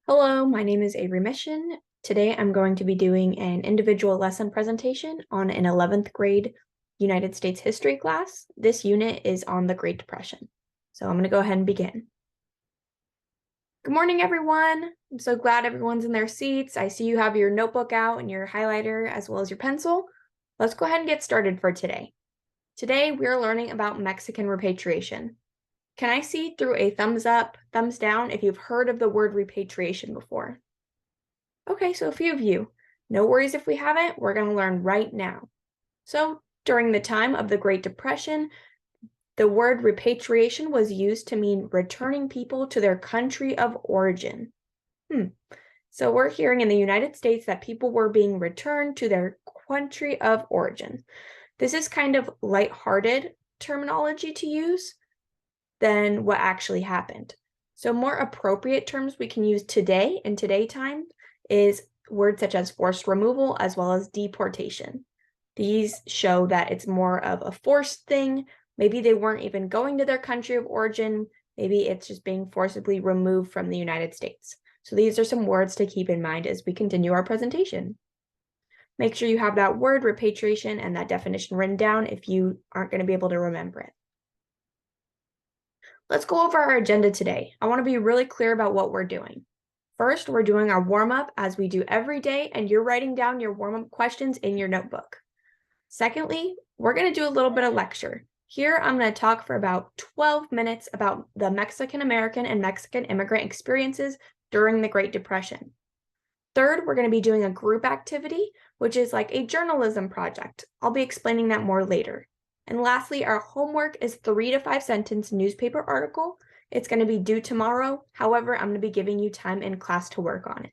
Hello, my name is Avery Mission. Today I'm going to be doing an individual lesson presentation on an 11th grade United States history class. This unit is on the Great Depression. So I'm going to go ahead and begin. Good morning, everyone. I'm so glad everyone's in their seats. I see you have your notebook out and your highlighter as well as your pencil. Let's go ahead and get started for today. Today we're learning about Mexican repatriation. Can I see through a thumbs up, thumbs down if you've heard of the word repatriation before? Okay, so a few of you. No worries if we haven't, we're going to learn right now. So, during the time of the Great Depression, the word repatriation was used to mean returning people to their country of origin. So we're hearing in the United States that people were being returned to their country of origin. This is kind of lighthearted terminology to use than what actually happened. So more appropriate terms we can use today in today time is words such as forced removal as well as deportation. These show that it's more of a forced thing. Maybe they weren't even going to their country of origin. Maybe it's just being forcibly removed from the United States. So these are some words to keep in mind as we continue our presentation. Make sure you have that word repatriation and that definition written down if you aren't going to be able to remember it. Let's go over our agenda today. I want to be really clear about what we're doing. First, we're doing our warm-up as we do every day, and you're writing down your warm-up questions in your notebook. Secondly, we're going to do a little bit of lecture. Here, I'm going to talk for about 12 minutes about the Mexican-American and Mexican immigrant experiences during the Great Depression. Third, we're going to be doing a group activity, which is like a journalism project. I'll be explaining that more later. And lastly, our homework is 3 to 5 sentence newspaper article. It's going to be due tomorrow. However, I'm going to be giving you time in class to work on it.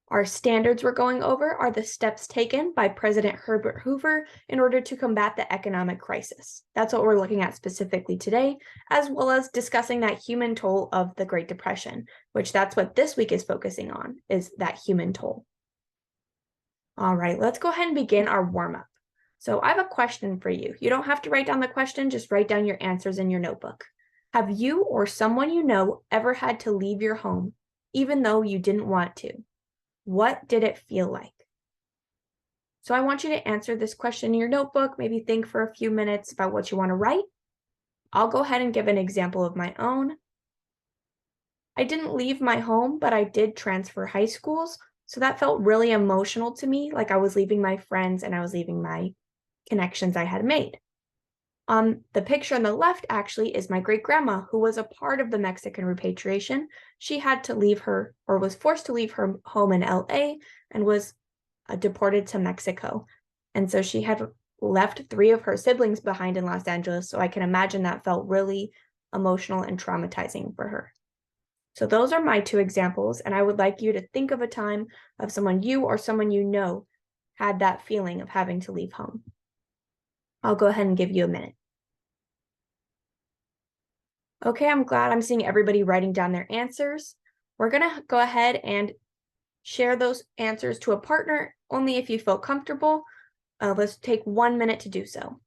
Our standards we're going over are the steps taken by President Herbert Hoover in order to combat the economic crisis. That's what we're looking at specifically today, as well as discussing that human toll of the Great Depression, which that's what this week is focusing on, is that human toll. All right, let's go ahead and begin our warm-up. So I have a question for you. You don't have to write down the question, just write down your answers in your notebook. Have you or someone you know ever had to leave your home, even though you didn't want to? What did it feel like? So I want you to answer this question in your notebook, maybe think for a few minutes about what you want to write. I'll go ahead and give an example of my own. I didn't leave my home, but I did transfer high schools. So that felt really emotional to me, like I was leaving my friends and I was leaving my connections I had made. The picture on the left actually is my great-grandma, who was a part of the Mexican repatriation. She had to leave her, or was forced to leave her home in LA and was deported to Mexico. And so she had left 3 of her siblings behind in Los Angeles, so I can imagine that felt really emotional and traumatizing for her. So those are my 2 examples, and I would like you to think of a time of someone you or someone you know had that feeling of having to leave home. I'll go ahead and give you a minute. Okay, I'm glad I'm seeing everybody writing down their answers. We're going to go ahead and share those answers to a partner only if you feel comfortable. Let's take 1 minute to do so.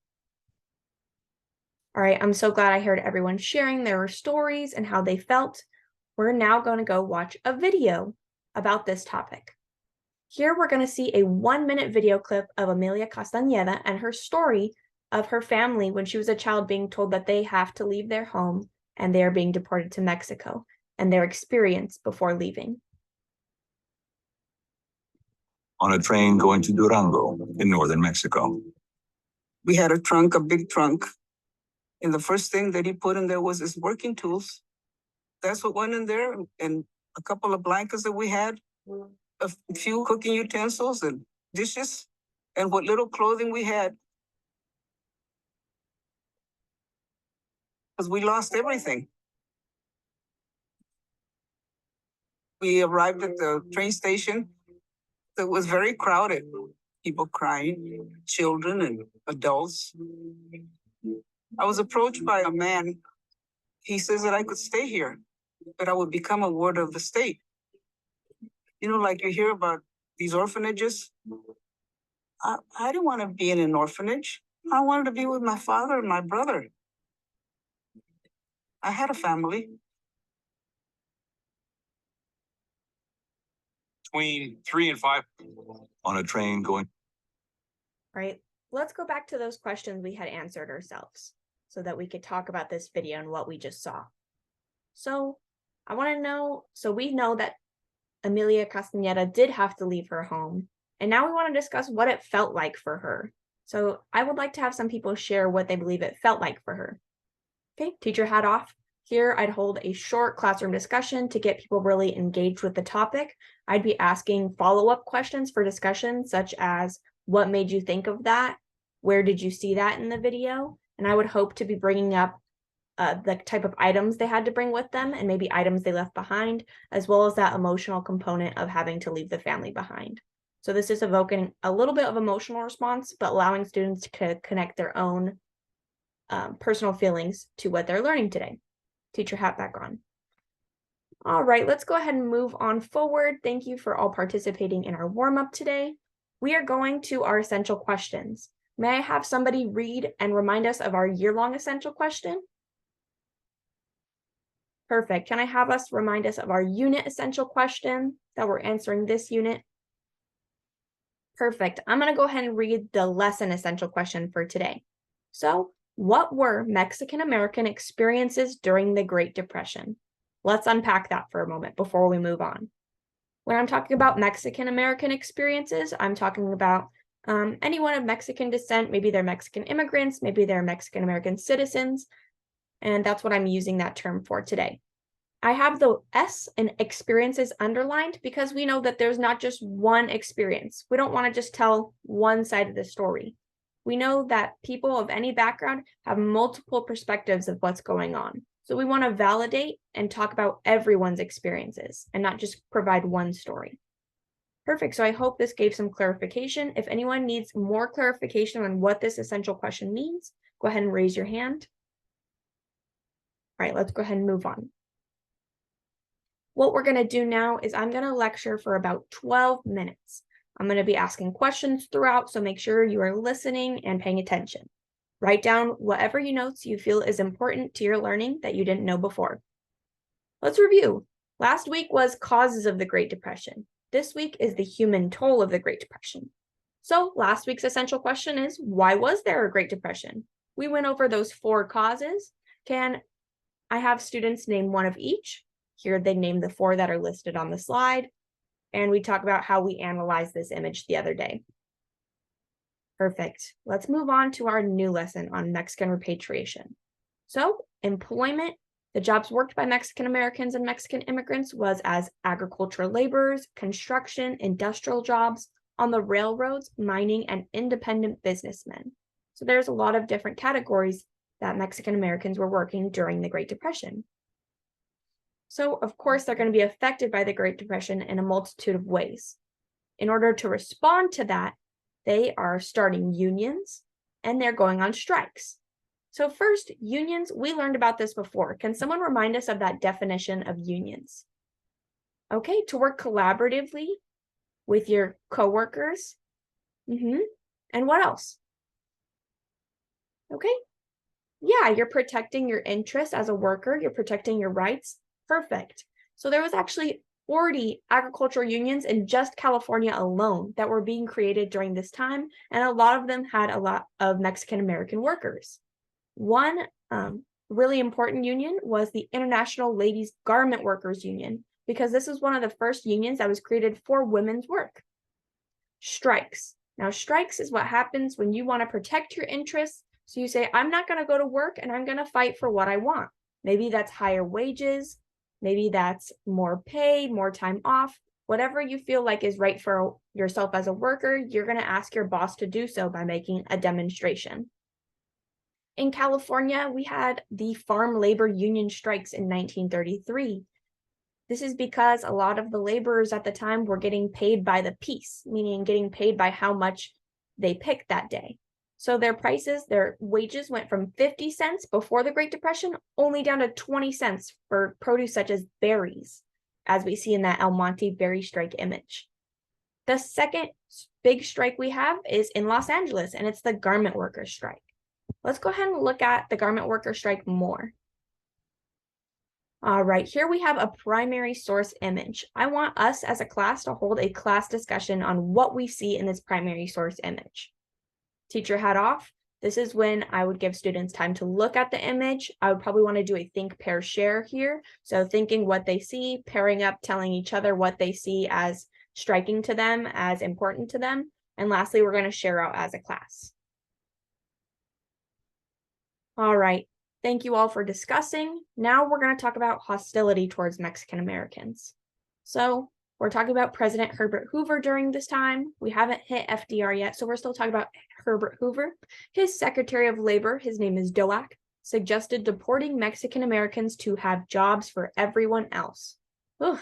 All right, I'm so glad I heard everyone sharing their stories and how they felt. We're now going to go watch a video about this topic. Here we're going to see a 1-minute video clip of Amelia Castañeda and her story of her family when she was a child being told that they have to leave their home and they are being deported to Mexico, and their experience before leaving. On a train going to Durango in northern Mexico. We had a trunk, a big trunk, and the first thing that he put in there was his working tools. That's what went in there, and a couple of blankets that we had, a few cooking utensils and dishes, and what little clothing we had. Because we lost everything. We arrived at the train station. It was very crowded. People crying, children and adults. I was approached by a man. He says that I could stay here, that I would become a ward of the state. You know, like you hear about these orphanages. I didn't want to be in an orphanage. I wanted to be with my father and my brother. I had a family. Between 3 and 5. On a train going. Right? Let's go back to those questions we had answered ourselves so that we could talk about this video and what we just saw. So I want to know, so we know that Amelia Castañeda did have to leave her home, and now we want to discuss what it felt like for her. So I would like to have some people share what they believe it felt like for her. Okay, teacher hat off. Here I'd hold a short classroom discussion to get people really engaged with the topic. I'd be asking follow-up questions for discussion, such as what made you think of that? Where did you see that in the video? And I would hope to be bringing up the type of items they had to bring with them and maybe items they left behind, as well as that emotional component of having to leave the family behind. So this is evoking a little bit of emotional response, but allowing students to connect their own personal feelings to what they're learning today. Teacher hat back on. All right, let's go ahead and move on forward. Thank you for all participating in our warm-up today. We are going to our essential questions. May I have somebody read and remind us of our year-long essential question? Perfect. Can I have us remind us of our unit essential question that we're answering this unit? Perfect. I'm going to go ahead and read the lesson essential question for today. So, what were Mexican American experiences during the Great Depression? Let's unpack that for a moment before we move on. When I'm talking about Mexican American experiences, I'm talking about anyone of Mexican descent. Maybe they're Mexican immigrants, maybe they're Mexican American citizens, and that's what I'm using that term for today. I have the S in experiences underlined because we know that there's not just one experience. We don't want to just tell one side of the story. We know that people of any background have multiple perspectives of what's going on. So we want to validate and talk about everyone's experiences and not just provide one story. Perfect. So I hope this gave some clarification. If anyone needs more clarification on what this essential question means, go ahead and raise your hand. All right, let's go ahead and move on. What we're going to do now is I'm going to lecture for about 12 minutes. I'm going to be asking questions throughout, so make sure you are listening and paying attention. Write down whatever notes you feel is important to your learning that you didn't know before. Let's review. Last week was causes of the Great Depression. This week is the human toll of the Great Depression. So last week's essential question is, why was there a Great Depression? We went over those 4 causes. Can I have students name one of each? Here they name the 4 that are listed on the slide. And we talk about how we analyzed this image the other day. Perfect. Let's move on to our new lesson on Mexican repatriation. So, employment, the jobs worked by Mexican Americans and Mexican immigrants was as agricultural laborers, construction, industrial jobs, on the railroads, mining, and independent businessmen. So there's a lot of different categories that Mexican Americans were working during the Great Depression. So, of course, they're going to be affected by the Great Depression in a multitude of ways. In order to respond to that, they are starting unions and they're going on strikes. So first, unions, we learned about this before. Can someone remind us of that definition of unions? Okay, to work collaboratively with your coworkers. And what else? Okay. Yeah, you're protecting your interests as a worker. You're protecting your rights. Perfect. So there was actually 40 agricultural unions in just California alone that were being created during this time, and a lot of them had a lot of Mexican American workers. One really important union was the International Ladies Garment Workers Union, because this is one of the first unions that was created for women's work. Strikes. Now, strikes is what happens when you want to protect your interests. So you say, I'm not going to go to work and I'm going to fight for what I want. Maybe that's higher wages. Maybe that's more pay, more time off. Whatever you feel like is right for yourself as a worker, you're going to ask your boss to do so by making a demonstration. In California, we had the farm labor union strikes in 1933. This is because a lot of the laborers at the time were getting paid by the piece, meaning getting paid by how much they picked that day. So their wages went from 50 cents before the Great Depression only down to 20 cents for produce such as berries, as we see in that El Monte berry strike image. The second big strike we have is in Los Angeles, and it's the garment workers strike. Let's go ahead and look at the garment worker strike more. All right, here we have a primary source image. I want us as a class to hold a class discussion on what we see in this primary source image. Teacher hat off. This is when I would give students time to look at the image. I would probably want to do a think, pair, share here. So thinking what they see, pairing up, telling each other what they see as striking to them, as important to them. And lastly, we're going to share out as a class. All right. Thank you all for discussing. Now we're going to talk about hostility towards Mexican Americans. So we're talking about President Herbert Hoover during this time. We haven't hit FDR yet, so we're still talking about Herbert Hoover. His Secretary of Labor, his name is Doak, suggested deporting Mexican Americans to have jobs for everyone else. Ugh,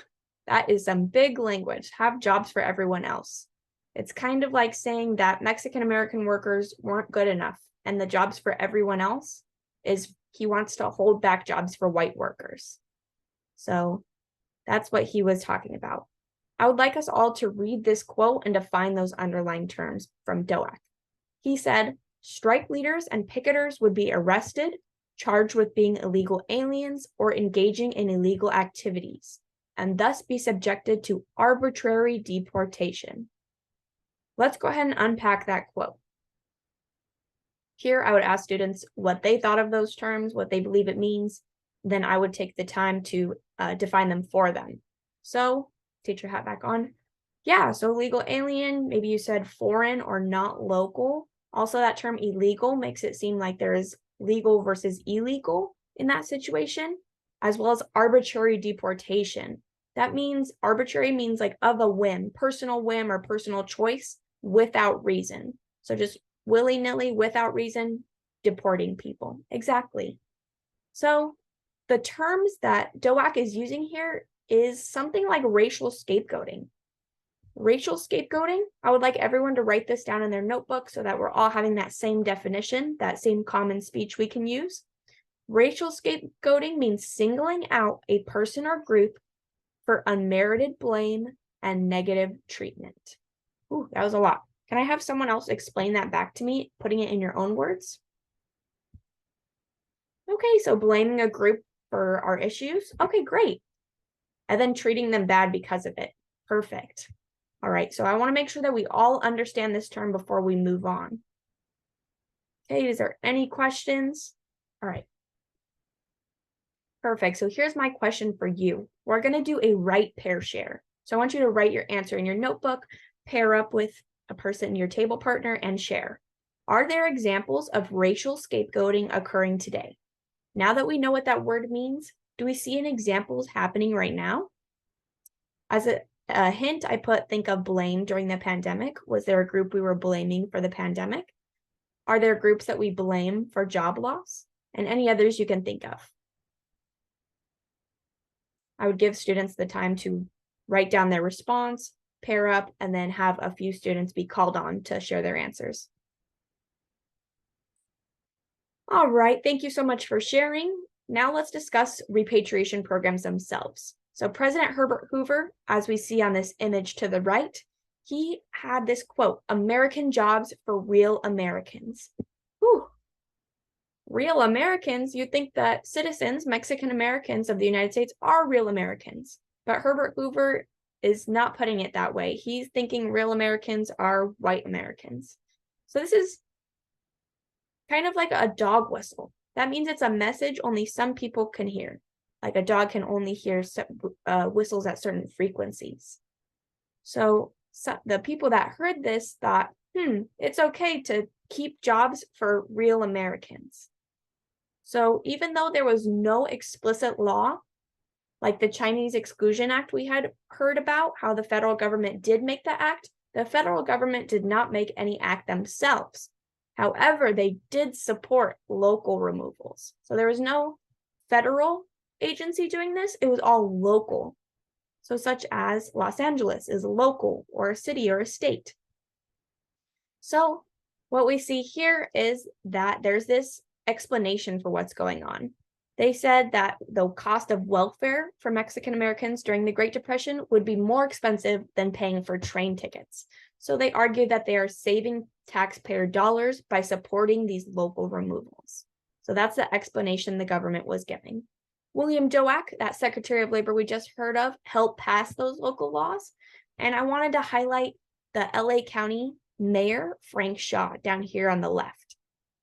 that is some big language. Have jobs for everyone else. It's kind of like saying that Mexican American workers weren't good enough, and the jobs for everyone else is he wants to hold back jobs for white workers. So that's what he was talking about. I would like us all to read this quote and define those underlying terms from Doak. He said, strike leaders and picketers would be arrested, charged with being illegal aliens or engaging in illegal activities, and thus be subjected to arbitrary deportation. Let's go ahead and unpack that quote. Here, I would ask students what they thought of those terms, what they believe it means. Then I would take the time to define them for them. So, teacher hat back on. Yeah, so legal alien, maybe you said foreign or not local. Also, that term illegal makes it seem like there is legal versus illegal in that situation, as well as arbitrary deportation. That means arbitrary means like of a whim, personal whim or personal choice without reason. So just willy-nilly, without reason, deporting people. Exactly. So the terms that Doak is using here is something like racial scapegoating. Racial scapegoating, I would like everyone to write this down in their notebook so that we're all having that same definition, that same common speech we can use. Racial scapegoating means singling out a person or group for unmerited blame and negative treatment. Ooh, that was a lot. Can I have someone else explain that back to me, putting it in your own words? Okay, so blaming a group for our issues. Okay, great. And then treating them bad because of it. Perfect. All right, so I want to make sure that we all understand this term before we move on. Okay, is there any questions? All right. Perfect. So here's my question for you. We're going to do a write, pair, share. So I want you to write your answer in your notebook, pair up with a person, your table partner, and share. Are there examples of racial scapegoating occurring today? Now that we know what that word means, do we see any examples happening right now? As a hint, I put think of blame during the pandemic. Was there a group we were blaming for the pandemic? Are there groups that we blame for job loss? And any others you can think of? I would give students the time to write down their response, pair up, and then have a few students be called on to share their answers. All right, thank you so much for sharing. Now let's discuss repatriation programs themselves. So President Herbert Hoover, as we see on this image to the right, he had this quote, American jobs for real Americans. Whew. Real Americans, you'd think that citizens, Mexican Americans of the United States are real Americans, but Herbert Hoover is not putting it that way. He's thinking real Americans are white Americans. So this is kind of like a dog whistle. That means it's a message only some people can hear. Like a dog can only hear whistles at certain frequencies. So the people that heard this thought, it's okay to keep jobs for real Americans. So even though there was no explicit law, like the Chinese Exclusion Act we had heard about, how the federal government did make the act, the federal government did not make any act themselves. However, they did support local removals. So there was no federal agency doing this, it was all local. So such as Los Angeles is local, or a city or a state. So what we see here is that there's this explanation for what's going on. They said that the cost of welfare for Mexican Americans during the Great Depression would be more expensive than paying for train tickets. So they argued that they are saving taxpayer dollars by supporting these local removals. So that's the explanation the government was giving. William Doak, that Secretary of Labor we just heard of, helped pass those local laws. And I wanted to highlight the LA County Mayor, Frank Shaw, down here on the left.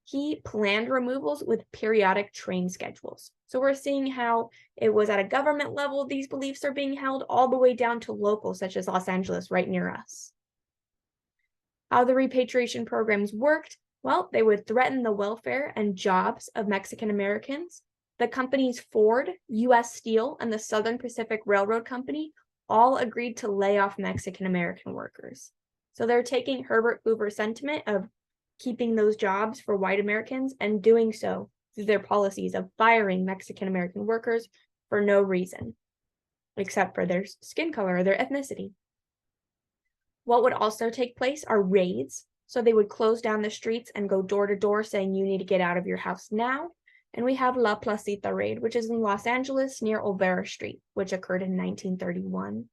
He planned removals with periodic train schedules. So we're seeing how it was at a government level, these beliefs are being held all the way down to local, such as Los Angeles, right near us. How the repatriation programs worked, well, they would threaten the welfare and jobs of Mexican Americans. The companies Ford, U.S. Steel, and the Southern Pacific Railroad Company all agreed to lay off Mexican American workers. So they're taking Herbert Hoover's sentiment of keeping those jobs for white Americans and doing so through their policies of firing Mexican American workers for no reason, except for their skin color or their ethnicity. What would also take place are raids. So they would close down the streets and go door to door saying you need to get out of your house now. And we have La Placita raid, which is in Los Angeles near Olvera Street, which occurred in 1931.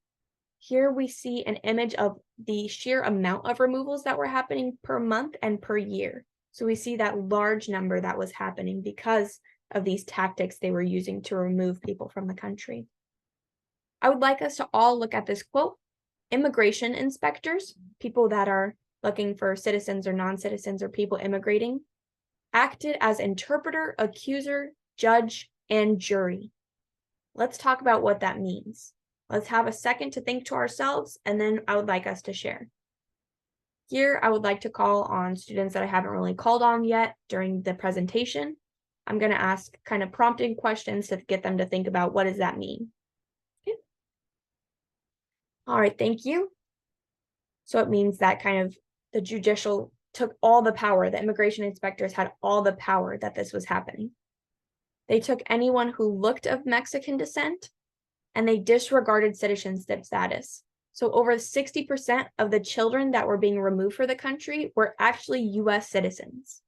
Here we see an image of the sheer amount of removals that were happening per month and per year. So we see that large number that was happening because of these tactics they were using to remove people from the country. I would like us to all look at this quote. Immigration inspectors, people that are looking for citizens or non-citizens or people immigrating, acted as interpreter, accuser, judge, and jury. Let's talk about what that means. Let's have a second to think to ourselves, and then I would like us to share. Here, I would like to call on students that I haven't really called on yet during the presentation. I'm going to ask kind of prompting questions to get them to think about what does that mean. Okay. All right, thank you. So it means that kind of the judicial took all the power, the immigration inspectors had all the power that this was happening. They took anyone who looked of Mexican descent and they disregarded citizenship status. So over 60% of the children that were being removed for the country were actually US citizens.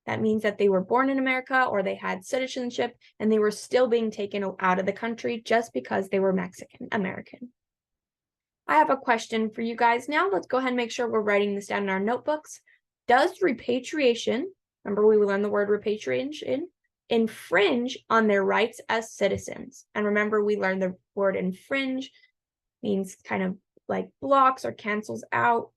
That means that they were born in America or they had citizenship and they were still being taken out of the country just because they were Mexican American. I have a question for you guys now. Let's go ahead and make sure we're writing this down in our notebooks. Does repatriation, remember we learned the word repatriation, infringe on their rights as citizens? And remember we learned the word infringe means kind of like blocks or cancels out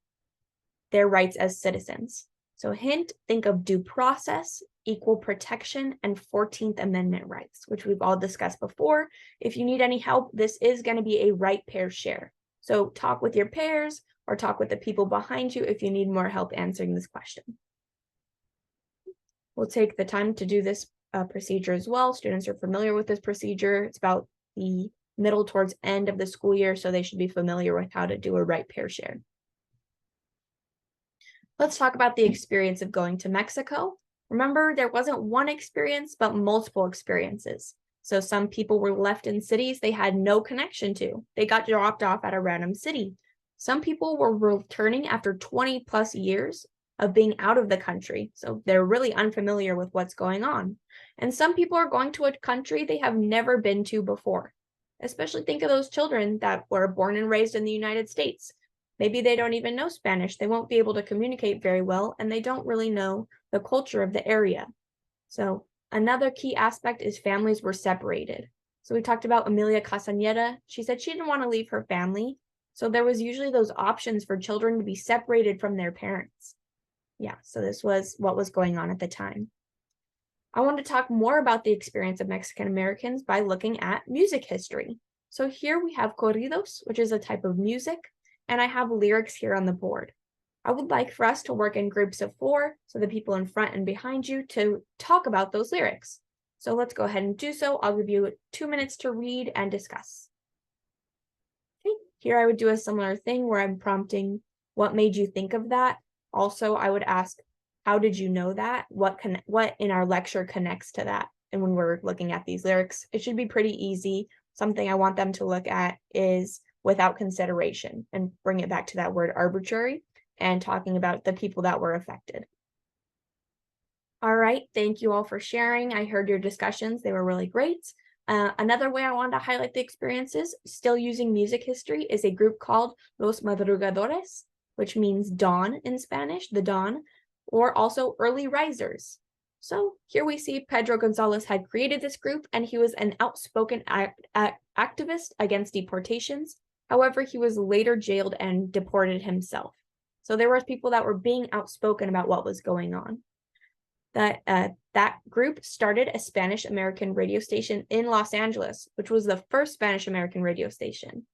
their rights as citizens. So hint, think of due process, equal protection, and 14th Amendment rights, which we've all discussed before. If you need any help, this is going to be a right pair share. So talk with your peers or talk with the people behind you if you need more help answering this question. We'll take the time to do this procedure as well. Students are familiar with this procedure. It's about the middle towards end of the school year, so they should be familiar with how to do a right pair share. Let's talk about the experience of going to Mexico. Remember, there wasn't one experience, but multiple experiences. So some people were left in cities they had no connection to. They got dropped off at a random city. Some people were returning after 20 plus years of being out of the country. So they're really unfamiliar with what's going on. And some people are going to a country they have never been to before. Especially think of those children that were born and raised in the United States. Maybe they don't even know Spanish. They won't be able to communicate very well, and they don't really know the culture of the area. So another key aspect is families were separated. So we talked about Emilia Castañeda. She said she didn't want to leave her family. So there was usually those options for children to be separated from their parents. Yeah, so this was what was going on at the time. I want to talk more about the experience of Mexican Americans by looking at music history. So here we have corridos, which is a type of music, and I have lyrics here on the board. I would like for us to work in groups of 4, so the people in front and behind you to talk about those lyrics. So let's go ahead and do so. I'll give you 2 minutes to read and discuss. Okay, here I would do a similar thing where I'm prompting what made you think of that. Also, I would ask, how did you know that? What in our lecture connects to that? And when we're looking at these lyrics, it should be pretty easy. Something I want them to look at is without consideration and bring it back to that word arbitrary and talking about the people that were affected. All right, thank you all for sharing. I heard your discussions. They were really great. Another way I wanted to highlight the experiences, still using music history, is a group called Los Madrugadores, which means dawn in Spanish, the dawn, or also early risers. So here we see Pedro Gonzalez had created this group, and he was an outspoken activist against deportations. However, he was later jailed and deported himself. So there were people that were being outspoken about what was going on. That group started a Spanish American radio station in Los Angeles, which was the first Spanish American radio station.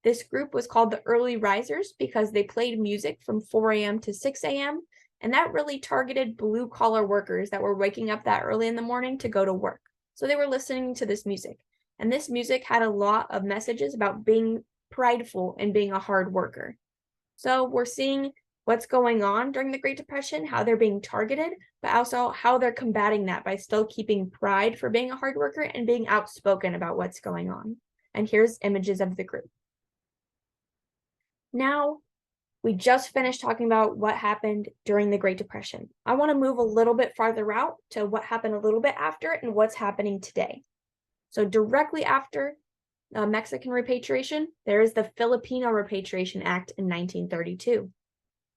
This group was called the Early Risers because they played music from 4 a.m. to 6 a.m., and that really targeted blue-collar workers that were waking up that early in the morning to go to work. So they were listening to this music, and this music had a lot of messages about being prideful and being a hard worker. So we're seeing what's going on during the Great Depression, how they're being targeted, but also how they're combating that by still keeping pride for being a hard worker and being outspoken about what's going on. And here's images of the group. Now, we just finished talking about what happened during the Great Depression. I want to move a little bit farther out to what happened a little bit after and what's happening today. So directly after Mexican repatriation, there is the Filipino Repatriation Act in 1932.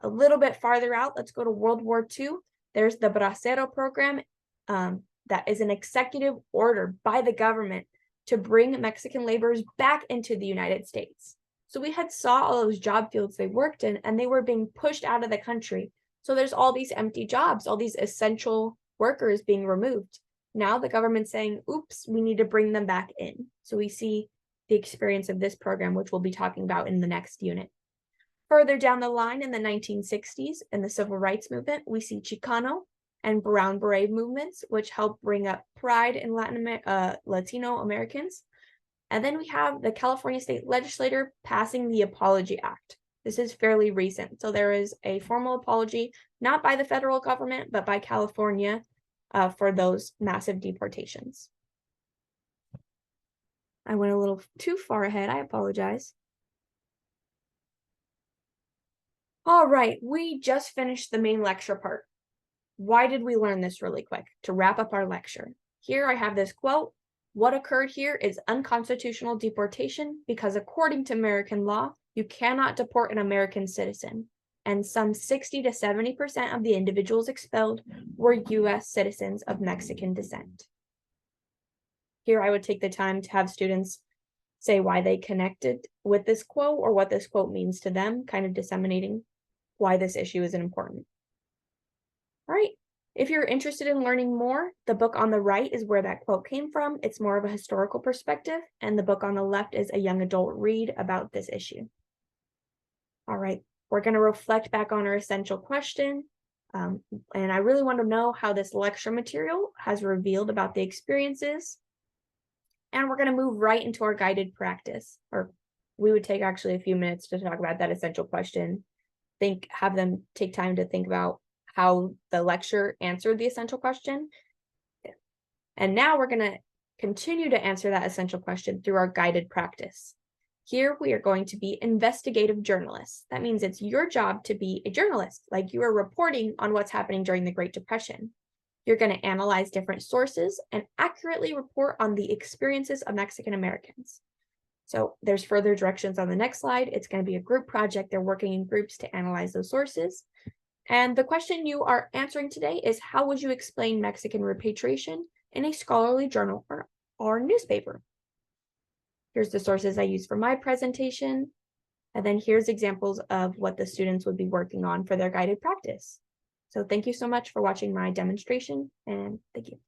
A little bit farther out, let's go to World War II. There's the Bracero program that is an executive order by the government to bring Mexican laborers back into the United States. So we had saw all those job fields they worked in, and they were being pushed out of the country. So there's all these empty jobs, all these essential workers being removed. Now the government's saying, oops, we need to bring them back in. So we see the experience of this program, which we'll be talking about in the next unit. Further down the line in the 1960s, in the Civil Rights Movement, we see Chicano and Brown Beret movements, which help bring up pride in Latino Americans. And then we have the California State Legislature passing the Apology Act. This is fairly recent. So there is a formal apology, not by the federal government, but by California for those massive deportations. I went a little too far ahead. I apologize. All right, we just finished the main lecture part. Why did we learn this really quick? To wrap up our lecture. Here I have this quote. What occurred here is unconstitutional deportation because according to American law, you cannot deport an American citizen. And some 60 to 70% of the individuals expelled were U.S. citizens of Mexican descent. Here I would take the time to have students say why they connected with this quote or what this quote means to them, kind of disseminating why this issue is important. All right. If you're interested in learning more, the book on the right is where that quote came from. It's more of a historical perspective, and the book on the left is a young adult read about this issue. All right, we're going to reflect back on our essential question, and I really want to know how this lecture material has revealed about the experiences, and we're going to move right into our guided practice, or we would take actually a few minutes to talk about that essential question, have them take time to think about how the lecture answered the essential question. And now we're going to continue to answer that essential question through our guided practice. Here we are going to be investigative journalists. That means it's your job to be a journalist, like you are reporting on what's happening during the Great Depression. You're going to analyze different sources and accurately report on the experiences of Mexican Americans. So there's further directions on the next slide. It's going to be a group project. They're working in groups to analyze those sources. And the question you are answering today is, how would you explain Mexican repatriation in a scholarly journal or newspaper? Here's the sources I used for my presentation. And then here's examples of what the students would be working on for their guided practice. So thank you so much for watching my demonstration, and thank you.